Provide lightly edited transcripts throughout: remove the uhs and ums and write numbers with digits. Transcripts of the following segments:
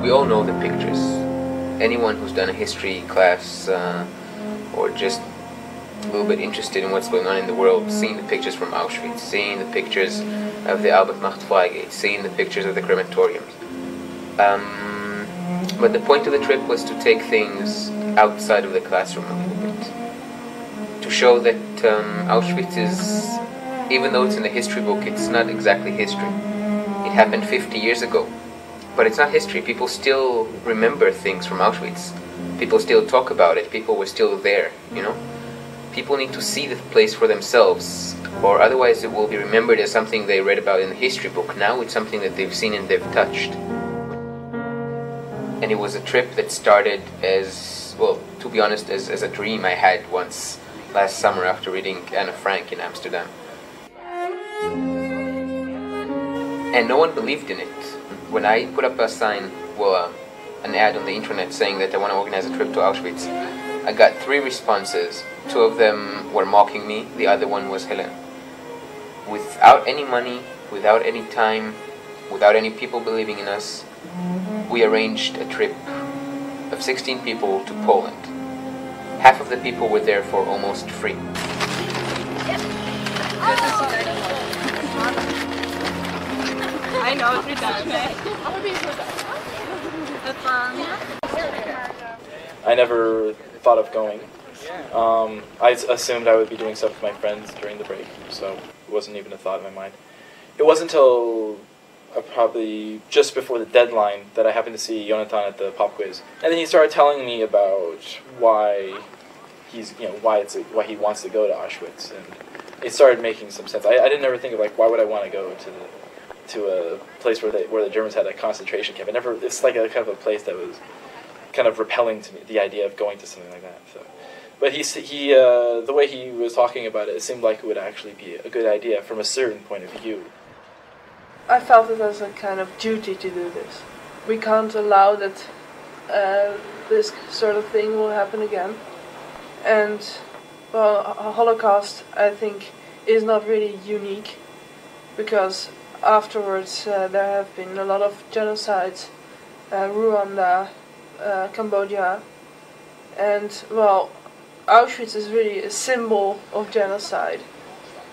We all know the pictures. Anyone who's done a history class or just a little bit interested in what's going on in the world, seeing the pictures from Auschwitz, seeing the pictures of the Albert-Macht-Freigate, seeing the pictures of the crematoriums. But the point of the trip was to take things outside of the classroom a little bit. To show that Auschwitz is, even though it's in the history book, it's not exactly history. It happened 50 years ago. But it's not history. People still remember things from Auschwitz. People still talk about it. People were still there, you know? People need to see the place for themselves, or otherwise it will be remembered as something they read about in the history book. Now it's something that they've seen and they've touched. And it was a trip that started as, well, to be honest, as a dream I had once last summer after reading Anne Frank in Amsterdam. And no one believed in it. When I put up a sign, well, an ad on the internet saying that I want to organize a trip to Auschwitz, I got 3 responses. 2 of them were mocking me, the other one was Helene. Without any money, without any time, without any people believing in us, we arranged a trip of 16 people to Poland. Half of the people were there for almost free. I know, 3 times. I never thought of going. I assumed I would be doing stuff with my friends during the break, so it wasn't even a thought in my mind. It wasn't until probably just before the deadline that I happened to see Yehonatan at the pop quiz, and then he started telling me about why he's, why he wants to go to Auschwitz, and it started making some sense. I didn't ever think of like, why would I want to go to a place where the Germans had a concentration camp. It's like a kind of a place that was kind of repelling to me, the idea of going to something like that. So, but the way he was talking about it seemed like it would actually be a good idea from a certain point of view. I felt it as a kind of duty to do this. We can't allow that this sort of thing will happen again. And, well, a Holocaust, I think, is not really unique, because afterwards there have been a lot of genocides, Rwanda, Cambodia, and, well, Auschwitz is really a symbol of genocide.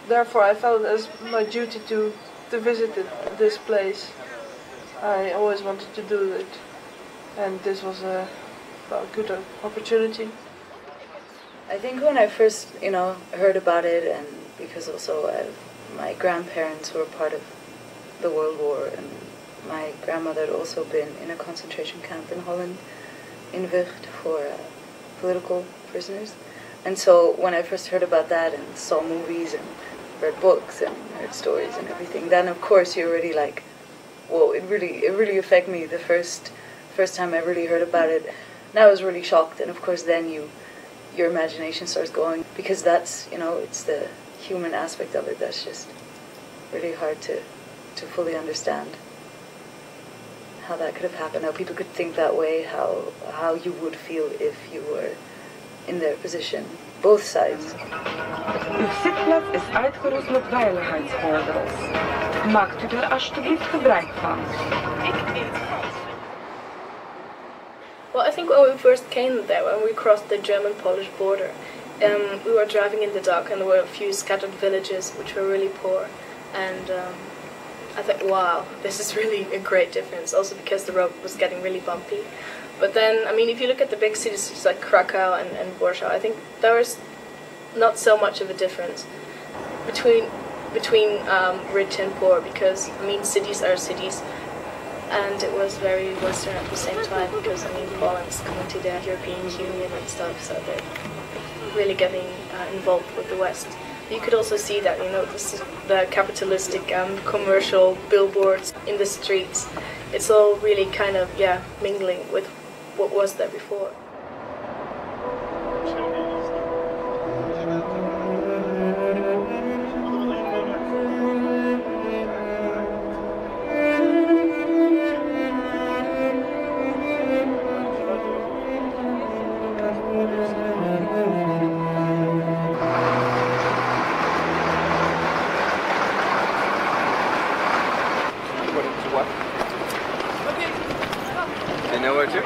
Therefore I felt it as my duty to visit this place. I always wanted to do it, and this was a good opportunity. I think when I first, heard about it, and because also my grandparents were part of the World War, and my grandmother had also been in a concentration camp in Holland, in Vught, for political prisoners. And so when I first heard about that and saw movies and read books and heard stories and everything, then of course you're already like, whoa, it really affected me the first time I really heard about it. And I was really shocked, and of course then your imagination starts going, because that's, it's the human aspect of it that's just really hard to fully understand. How that could have happened, how people could think that way, how you would feel if you were in their position, both sides. Uw zitplaats is uitgerust met veiligheidsgordels. Maakt u er alsjeblieft gebruik van. Well, I think when we first came there, when we crossed the German-Polish border, we were driving in the dark, and there were a few scattered villages which were really poor, and I thought, wow, this is really a great difference, also because the road was getting really bumpy. But then, I mean, if you look at the big cities like Krakow and Warsaw, I think there is not so much of a difference between rich and poor, because, I mean, cities are cities, and it was very Western at the same time, because, I mean, Poland's coming to the European Union and stuff, so they're really getting involved with the West. You could also see that, this is the capitalistic commercial billboards in the streets. It's all really kind of, mingling with what was there before. They know where to?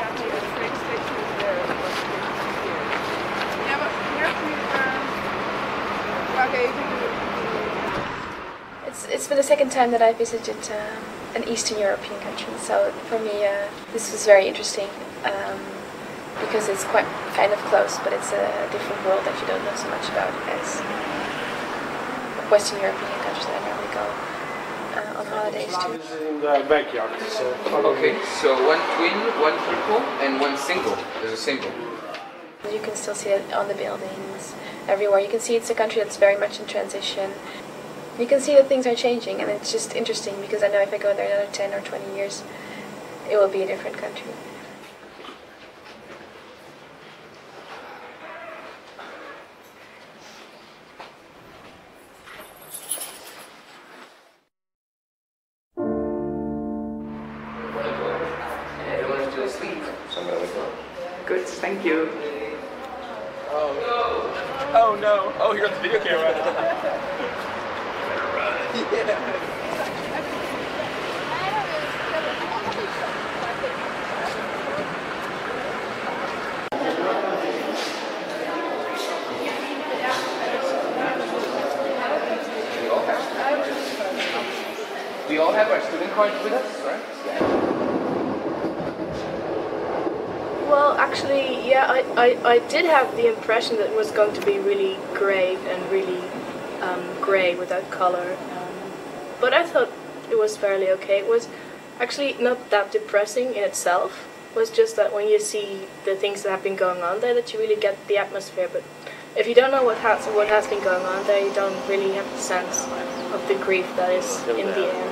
It's for the second time that I visited an Eastern European country, so for me this was very interesting because it's quite kind of close, but it's a different world that you don't know so much about as Western European countries that I normally go on holidays to. In the backyard. So Okay, so one twin, one triple, and one single. There's a single. You can still see it on the buildings, everywhere. You can see it's a country that's very much in transition. You can see that things are changing, and it's just interesting because I know if I go there another 10 or 20 years, it will be a different country. Everyone's still asleep. Good, thank you. Oh no! Oh, you're on the video camera. We all have our student cards with us, right? Well, actually, yeah, I did have the impression that it was going to be really grey and really grey without colour. But I thought it was fairly okay. It was actually not that depressing in itself. It was just that when you see the things that have been going on there, that you really get the atmosphere. But if you don't know what has been going on there, you don't really have the sense of the grief that is in the air.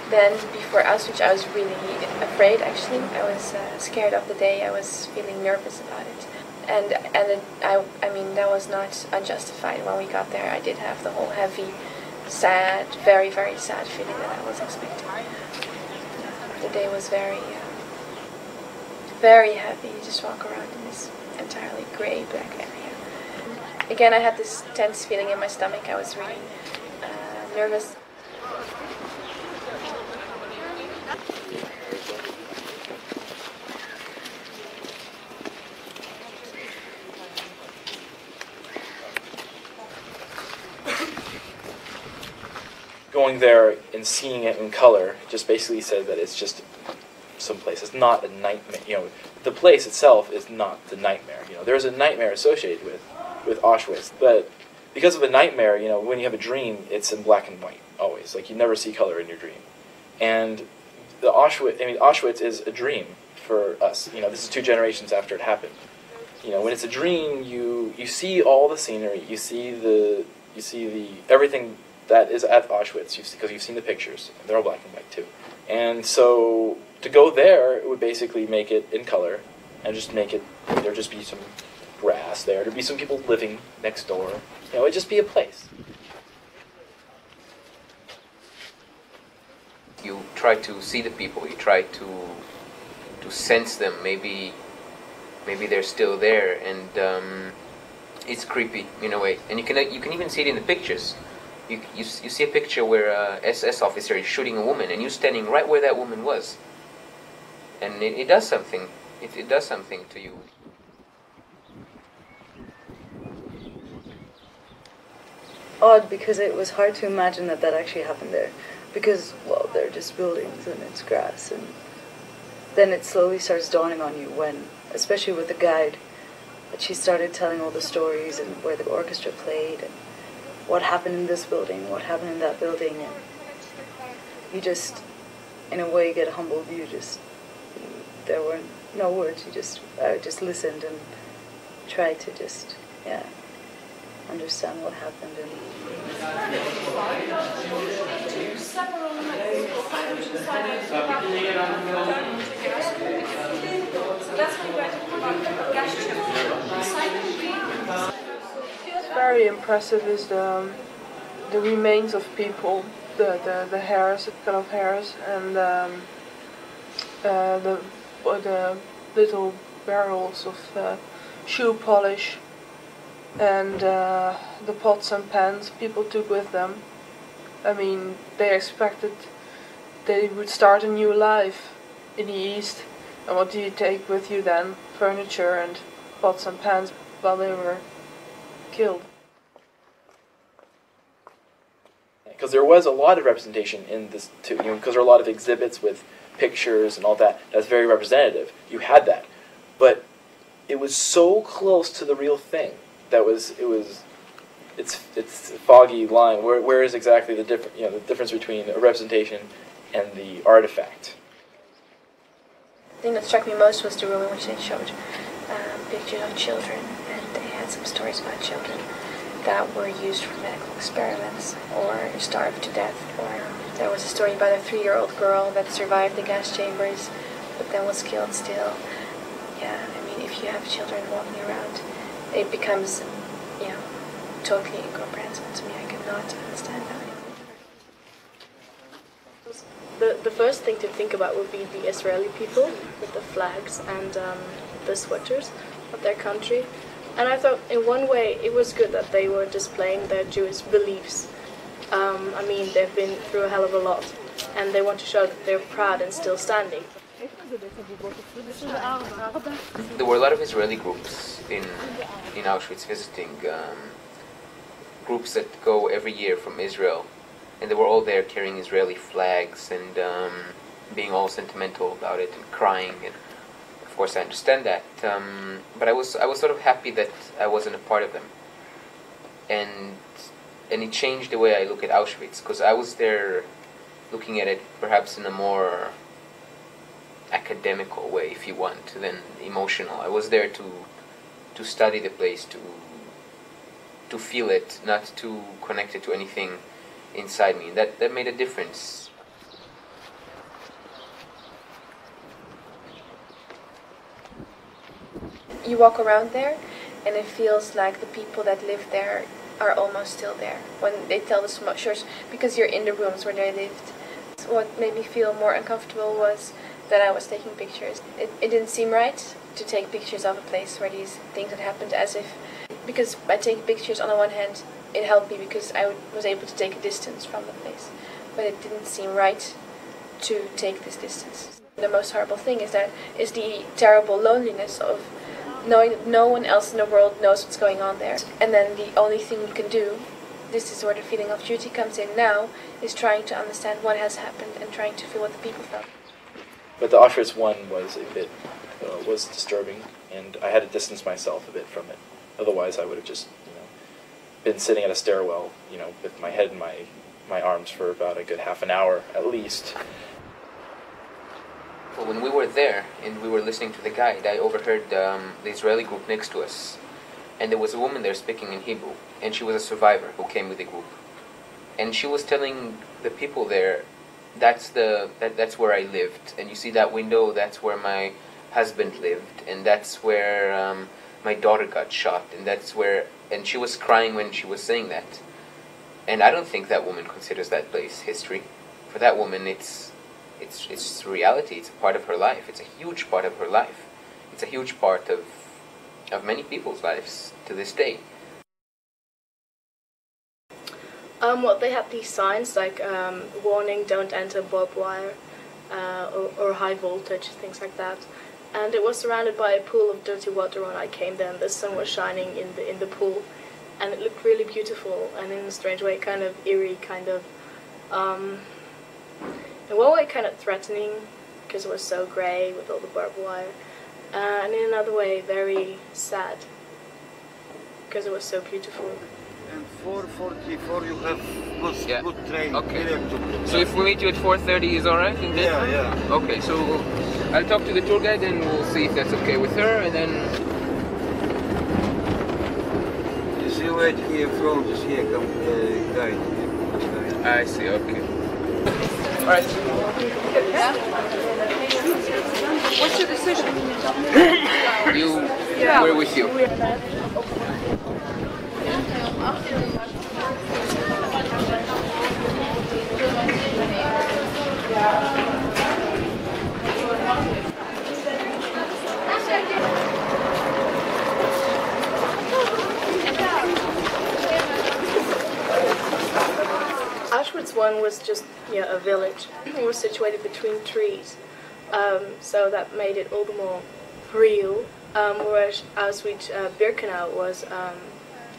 Then before Auschwitz, I was really afraid. Actually, I was scared of the day. I was feeling nervous about it, and I mean that was not unjustified. When we got there, I did have the whole heavy, sad, very very sad feeling that I was expecting. The day was very very heavy. You just walk around in this entirely grey black area. Again, I had this tense feeling in my stomach. I was really nervous. Going there and seeing it in color just basically said that it's just some place. It's not a nightmare. You know, the place itself is not the nightmare. You know, there's a nightmare associated with Auschwitz, but because of the nightmare, you know, when you have a dream, it's in black and white always. Like you never see color in your dream, and the Auschwitz is a dream for us. You know, this is 2 generations after it happened. You know, when it's a dream, you see all the scenery, you see the everything that is at Auschwitz, because you've seen the pictures. They're all black and white too. And so to go there, it would basically make it in color, and just make it, there'd just be some grass there, there'd be some people living next door. You know, it'd just be a place. You try to see the people, you try to sense them, maybe they're still there, and it's creepy in a way. And you can even see it in the pictures. You see a picture where a SS officer is shooting a woman, and you're standing right where that woman was. And it does something. It does something to you. Odd, because it was hard to imagine that actually happened there. Because, well, they're just buildings and it's grass. And then it slowly starts dawning on you when, especially with the guide, that she started telling all the stories and where the orchestra played and what happened in this building, what happened in that building, and you just, in a way, get humbled. There were no words. I just listened and tried to just, understand what happened. Very impressive is the remains of people, the hairs, kind of hairs, and the little barrels of shoe polish. and the pots and pans people took with them. I mean, they expected they would start a new life in the East, and what do you take with you then? Furniture and pots and pans while they were killed. Because there was a lot of representation in this too, because there were a lot of exhibits with pictures and all that. That's very representative. You had that, but it was so close to the real thing that it's a foggy line. Where is exactly the difference between a representation and the artifact? The thing that struck me most was the room in which they showed pictures of children, and they had some stories about children that were used for medical experiments or starved to death. Or there was a story about a 3-year-old girl that survived the gas chambers but then was killed still. Yeah, I mean, if you have children walking around, it becomes, totally incomprehensible to me. I cannot understand that. The first thing to think about would be the Israeli people with the flags and the sweaters of their country. And I thought, in one way, it was good that they were displaying their Jewish beliefs. I mean, they've been through a hell of a lot, and they want to show that they're proud and still standing. There were a lot of Israeli groups in Auschwitz visiting, groups that go every year from Israel, and they were all there carrying Israeli flags and being all sentimental about it and crying. And of course, I understand that, but I was sort of happy that I wasn't a part of them, and it changed the way I look at Auschwitz, because I was there looking at it perhaps in a more academical way, if you want, than emotional. I was there to study the place, to feel it, not to connect it to anything inside me. That made a difference. You walk around there, and it feels like the people that live there are almost still there when they tell the stories, because you're in the rooms where they lived. What made me feel more uncomfortable was that I was taking pictures. It didn't seem right to take pictures of a place where these things had happened, because by taking pictures, on the one hand, it helped me because I was able to take a distance from the place, but it didn't seem right to take this distance. The most horrible thing is the terrible loneliness of knowing that no one else in the world knows what's going on there, and then the only thing we can do, this is where the feeling of duty comes in now, is trying to understand what has happened and trying to feel what the people felt. But the Auschwitz one was a bit was disturbing, and I had to distance myself a bit from it. Otherwise, I would have just been sitting at a stairwell, with my head in my arms for about a good half an hour at least. Well, when we were there and we were listening to the guide, I overheard the Israeli group next to us, and there was a woman there speaking in Hebrew, and she was a survivor who came with the group, and she was telling the people there, that's where I lived, and you see that window, that's where my husband lived, and that's where my daughter got shot, and she was crying when she was saying that. And I don't think that woman considers that place history. For that woman, it's reality. It's a part of her life. It's a huge part of her life. It's a huge part of many people's lives to this day. Well, they had these signs like warning, don't enter barbed wire, or high voltage, things like that. And it was surrounded by a pool of dirty water when I came there, and the sun was shining in the pool, and it looked really beautiful, and in a strange way kind of eerie, kind of in one way kind of threatening, because it was so grey with all the barbed wire, and in another way very sad, because it was so beautiful. And 4:44 you have good train. Okay. Directore. So if we meet you at 4:30 is alright? Yeah. Okay, so I'll talk to the tour guide and we'll see if that's okay with her, and then... You see right here from this here come guide. I see, okay. Alright. What's your decision? We're with you. one was just a village. It was situated between trees, so that made it all the more real. Whereas Auschwitz-Birkenau was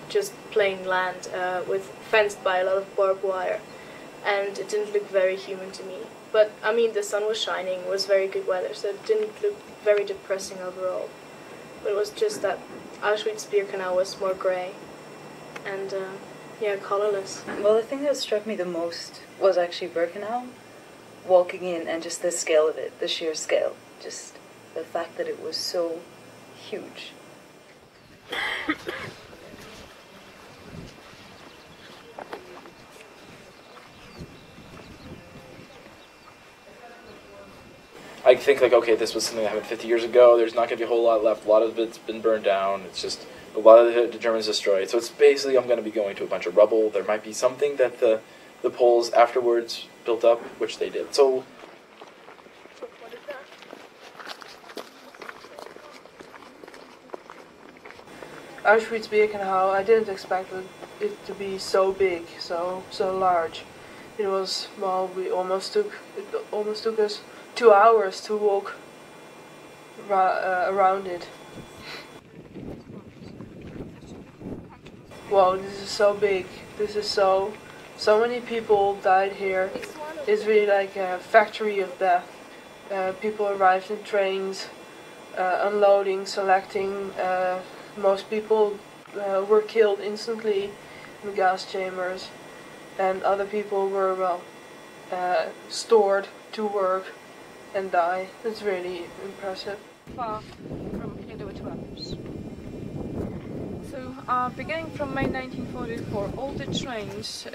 just plain land with fenced by a lot of barbed wire, and it didn't look very human to me. But I mean, the sun was shining, it was very good weather, so it didn't look very depressing overall. But it was just that Auschwitz-Birkenau was more grey and colourless. Well, the thing that struck me the most was actually Birkenau, walking in, and just the scale of it, the sheer scale, just the fact that it was so huge. I think, like, okay, this was something that happened 50 years ago. There's not going to be a whole lot left. A lot of it's been burned down. It's just a lot of the Germans destroyed. So it's basically I'm going to be going to a bunch of rubble. There might be something that the Poles afterwards built up, which they did. So What is that? Auschwitz-Birkenau, I didn't expect it to be so big, so large. It was, well, it almost took us 2 hours to walk around it. Wow, this is so big. This is so many people died here. It's really like a factory of death. People arrived in trains, unloading, selecting. Most people were killed instantly in gas chambers, and other people were, well, stored to work and die. It's really impressive. Far from here there were 2 hours. So beginning from May 1944, all the trains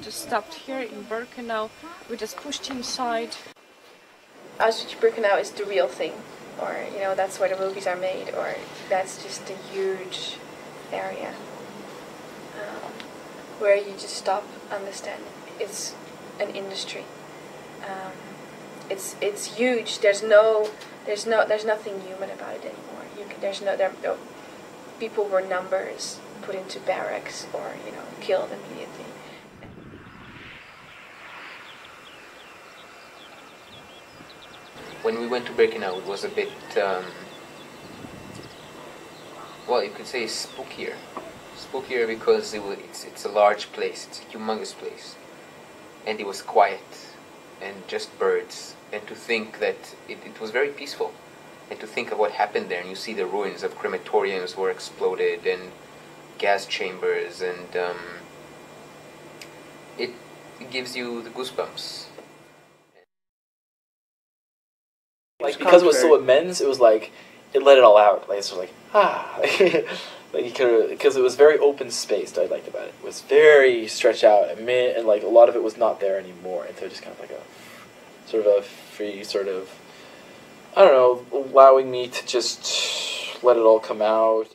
just stopped here in Birkenau. We just pushed inside. Auschwitz-Birkenau is the real thing, or that's where the movies are made, or that's just a huge area where you just stop, understand it's an industry. It's huge. There's nothing human about it anymore. People were numbers put into barracks or killed immediately. When we went to Birkenau, it was a bit, well, you could say spookier. Spookier because it's a large place, it's a humongous place. And it was quiet, and just birds. And to think that it was very peaceful. And to think of what happened there, and you see the ruins of crematoriums were exploded, and gas chambers, and it gives you the goosebumps. Like, because it was so immense, it was like, it let it all out. Like, it's just like, like you could, because it was very open spaced. I liked about it. It was very stretched out, and like a lot of it was not there anymore. And so just kind of like a sort of a free sort of, I don't know, allowing me to just let it all come out.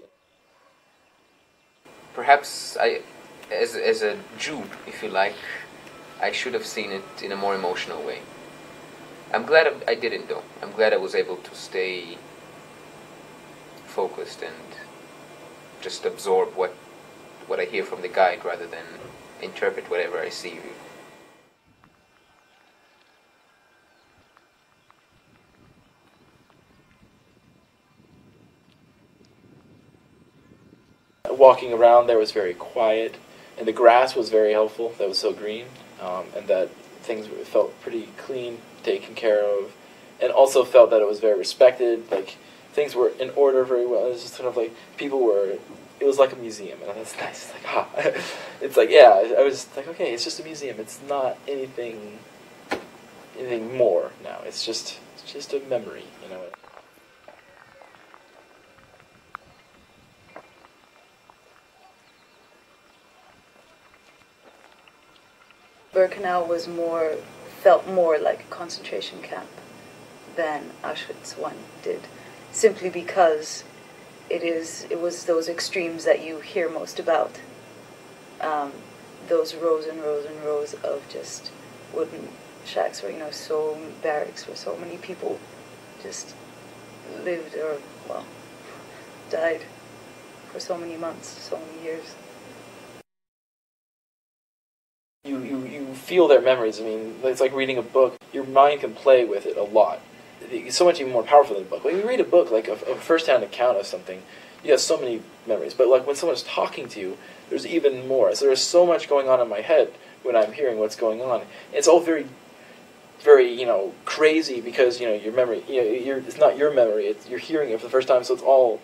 Perhaps as a Jew, if you like, I should have seen it in a more emotional way. I'm glad I didn't, though. I'm glad I was able to stay focused and just absorb what I hear from the guide rather than interpret whatever I see. Walking around there was very quiet, and the grass was very helpful. That was so green, and that things felt pretty clean, taken care of, and also felt that it was very respected. Like, things were in order very well. It was just sort of like people were. It was like a museum, and that's nice. It's like it's like, yeah. I was like, okay, it's just a museum. It's not anything more now. It's just a memory, Birkenau felt more like a concentration camp than Auschwitz I did, simply because it was those extremes that you hear most about. Those rows and rows and rows of just wooden shacks where, so barracks where so many people just lived or, well, died for so many months, so many years. You feel their memories. I mean, it's like reading a book. Your mind can play with it a lot. It's so much even more powerful than a book. When you read a book, like a first-hand account of something, you have so many memories. But like when someone's talking to you, there's even more. So there's so much going on in my head when I'm hearing what's going on. It's all very, very, crazy because, your memory, it's not your memory. You're hearing it for the first time, so it's all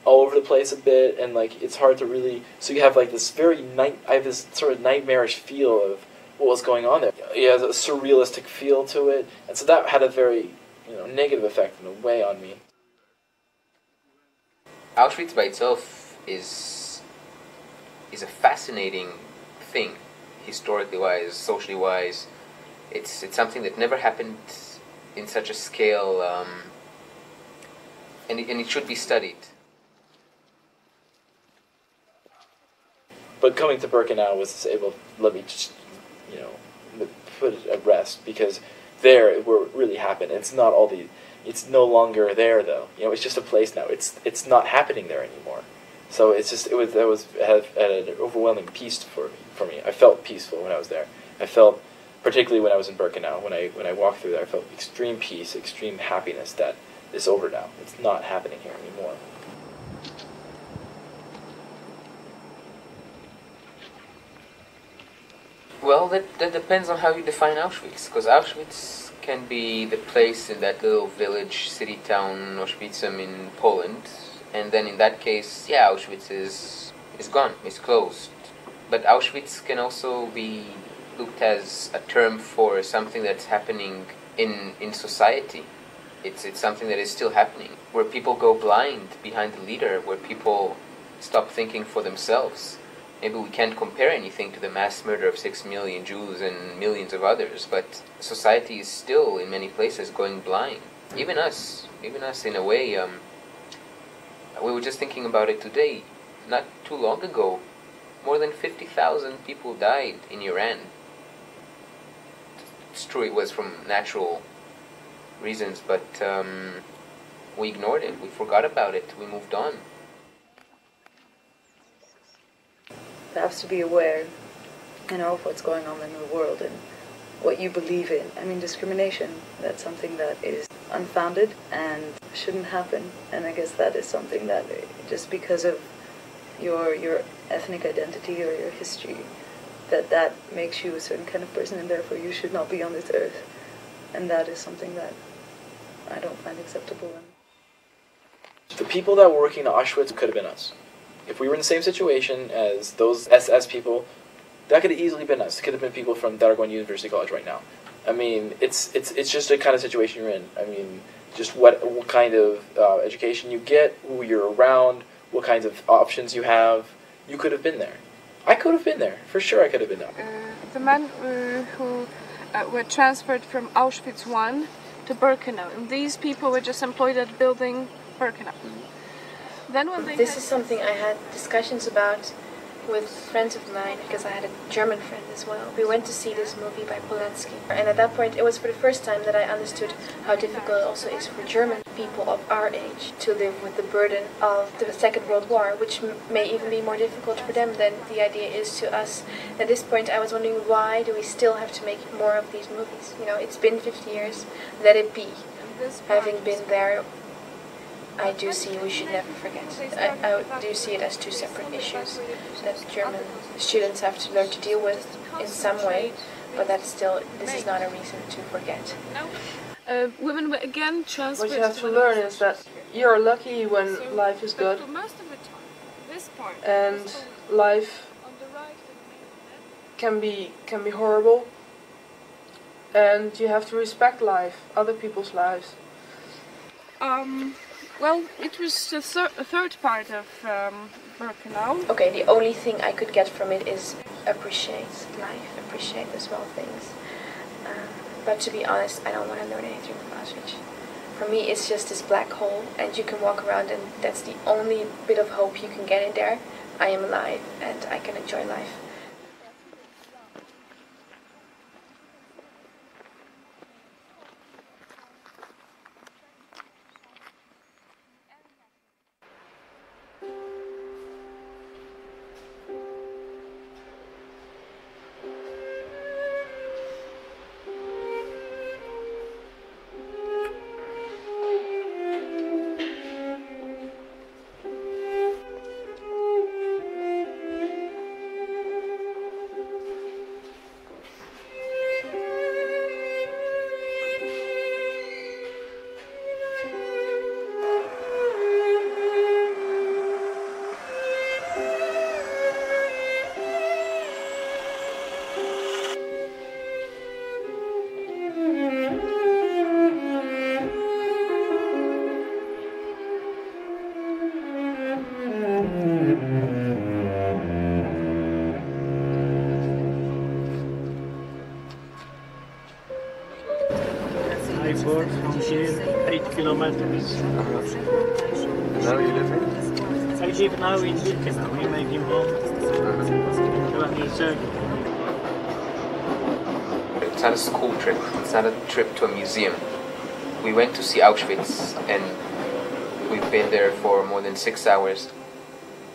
over the place a bit, and like it's hard to really. So you have like this I have this sort of nightmarish feel of what was going on there. It has a surrealistic feel to it, and so that had a very negative effect in a way on me. Auschwitz by itself is a fascinating thing, historically wise, socially wise. It's something that never happened in such a scale, and it should be studied. But coming to Birkenau was able to let me just, put it at rest, because there it really happened. It's not it's no longer there though. It's just a place now. It's not happening there anymore. So it had an overwhelming peace for me. I felt peaceful when I was there. I felt, particularly when I was in Birkenau, when I walked through there, I felt extreme peace, extreme happiness that it's over now. It's not happening here anymore. Well, that depends on how you define Auschwitz, because Auschwitz can be the place in that little village, city town, Auschwitz in Poland, and then in that case, yeah, Auschwitz is gone, is closed. But Auschwitz can also be looked as a term for something that's happening in society. It's something that is still happening, where people go blind behind the leader, where people stop thinking for themselves. Maybe we can't compare anything to the mass murder of 6 million Jews and millions of others, but society is still, in many places, going blind. Even us in a way. We were just thinking about it today. Not too long ago, more than 50,000 people died in Iran. It's true it was from natural reasons, but we ignored it, we forgot about it, we moved on. Perhaps to be aware, of what's going on in the world and what you believe in. I mean, discrimination, that's something that is unfounded and shouldn't happen. And I guess that is something that just because of your ethnic identity or your history, that makes you a certain kind of person, and therefore you should not be on this earth. And that is something that I don't find acceptable. The people that were working at Auschwitz could have been us. If we were in the same situation as those SS people, that could have easily been us. It could have been people from that are going to University College right now. I mean, it's just the kind of situation you're in. I mean, just what kind of education you get, who you're around, what kinds of options you have. You could have been there. I could have been there. For sure I could have been there. The men who were transferred from Auschwitz I to Birkenau, and these people were just employed at building Birkenau. Then when this is something I had discussions about with friends of mine, because I had a German friend as well. We went to see this movie by Polanski, and at that point it was for the first time that I understood how difficult it also is for German people of our age to live with the burden of the Second World War, which may even be more difficult for them than the idea is to us. At this point I was wondering, why do we still have to make more of these movies? It's been 50 years, let it be. Having been there, I do see we should never forget. I do see it as two separate issues that German students have to learn to deal with in some way, but this is not a reason to forget. Women were again transferred. What you have to learn is that you're lucky when life is good, and life can be horrible, and you have to respect life, other people's lives. Well, it was the third part of Birkenau. Okay, the only thing I could get from it is appreciate life, appreciate the small things. But to be honest, I don't want to learn anything from Auschwitz. For me, it's just this black hole, and you can walk around, and that's the only bit of hope you can get in there. I am alive, and I can enjoy life. 8 kilometers. Now you live in? I live now in Birkenau. We make him home. It's not a school trip. It's not a trip to a museum. We went to see Auschwitz, and we've been there for more than 6 hours.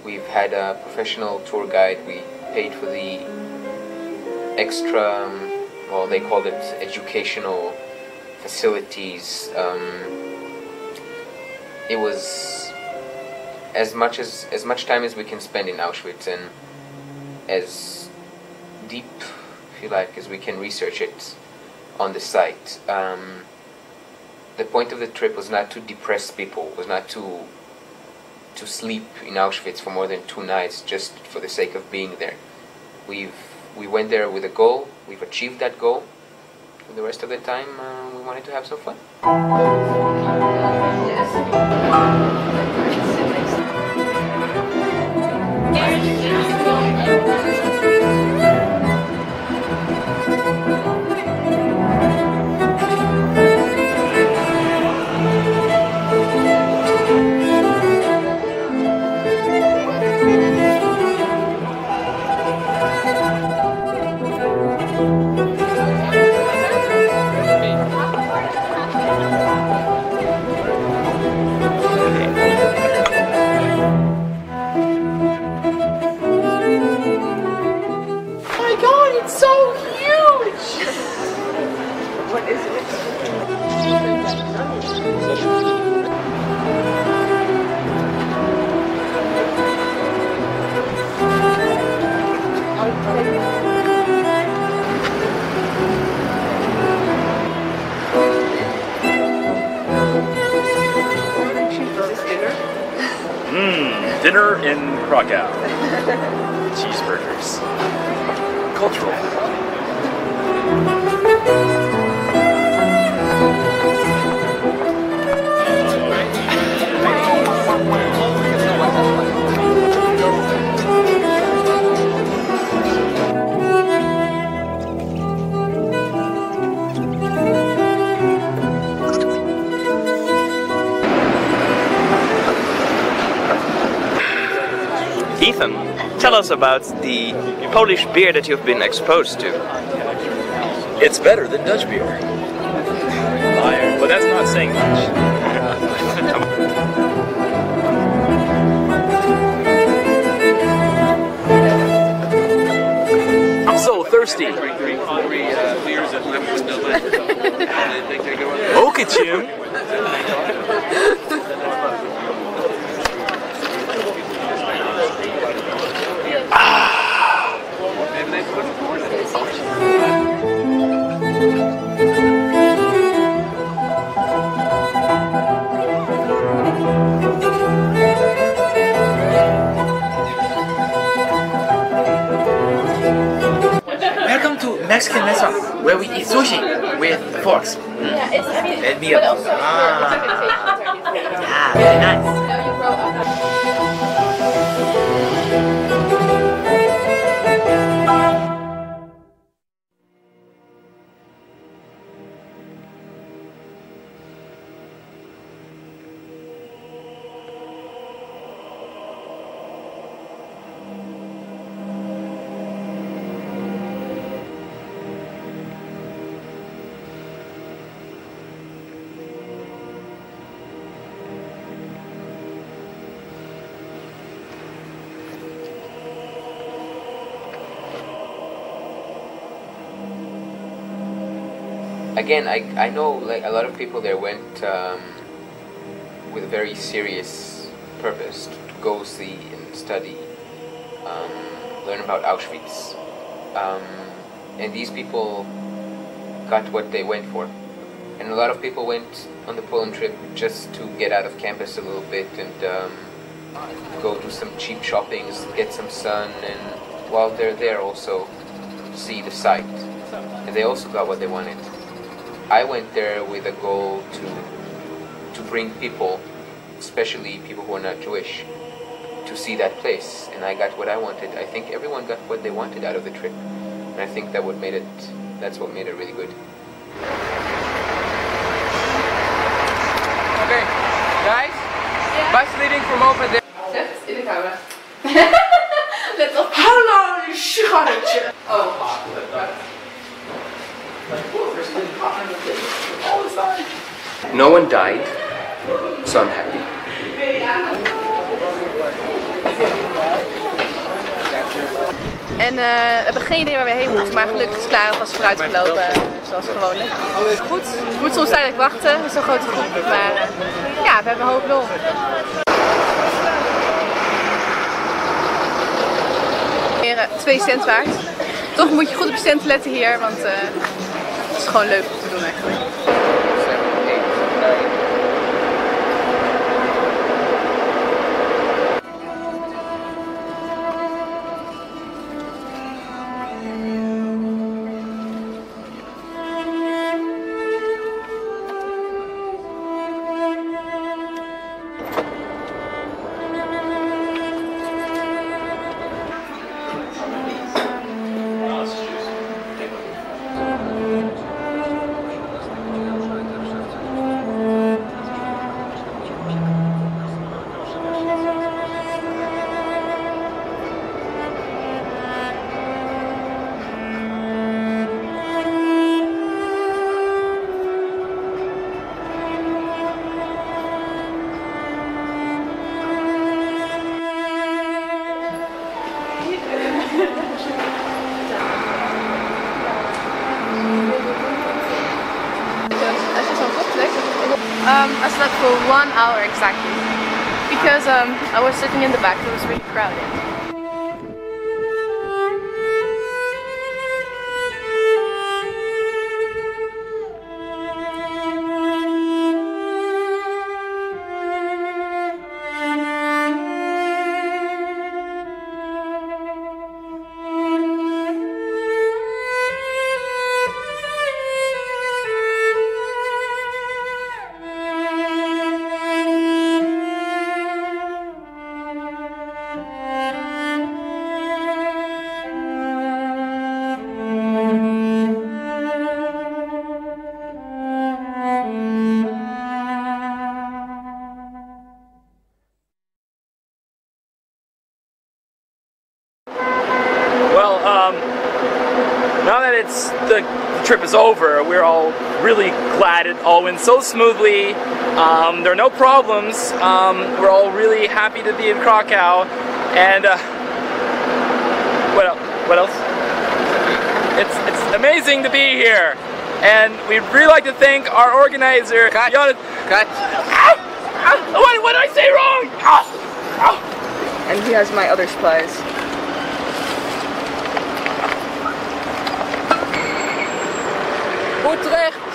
We've had a professional tour guide. We paid for the extra, well, they called it educational facilities. It was as much time as we can spend in Auschwitz, and as deep, if you like, as we can research it on the site. The point of the trip was not to depress people, was not to sleep in Auschwitz for more than 2 nights just for the sake of being there. We went there with a goal. We've achieved that goal. And the rest of the time, we wanted to have some fun. Dinner in Krakow. Cheeseburgers. Cultural. Ethan, tell us about the Polish beer that you've been exposed to. It's better than Dutch beer. Liar. But that's not saying much. I'm so thirsty. Okay, Jim. Welcome to Mexican restaurant where we eat sushi with forks. Let me up. Yeah, very nice. Again, I know like a lot of people there went with a very serious purpose to go see and study, learn about Auschwitz, and these people got what they went for. And a lot of people went on the Poland trip just to get out of campus a little bit and go do some cheap shoppings, get some sun, and while they're there also see the site. And they also got what they wanted. I went there with a goal to bring people, especially people who are not Jewish, to see that place, and I got what I wanted. I think everyone got what they wanted out of the trip, and I think that's what made it really good. Bus leaving from over there. Zet in de camera. Let op. Hallo, schatje. Oh. No one died, so I'm happy. En we hebben geen idee waar we heen moeten, maar gelukkig is Clara vast vooruit gelopen, zoals gewoonlijk. Goed, we moeten soms tijdelijk wachten, het is een grote groep, maar ja, we hebben een hoop lol. Weer 2 cent waard. Toch moet je goed op je centen letten hier, want het is gewoon leuk om te doen eigenlijk. I slept for 1 hour exactly because I was sitting in the back, it was really crowded. Now that the trip is over, we're all really glad it all went so smoothly. There are no problems. We're all really happy to be in Krakow. And what else? It's amazing to be here. And we'd really like to thank our organizer, Yehonatan. What did I say wrong? And he has my other supplies. Utrecht.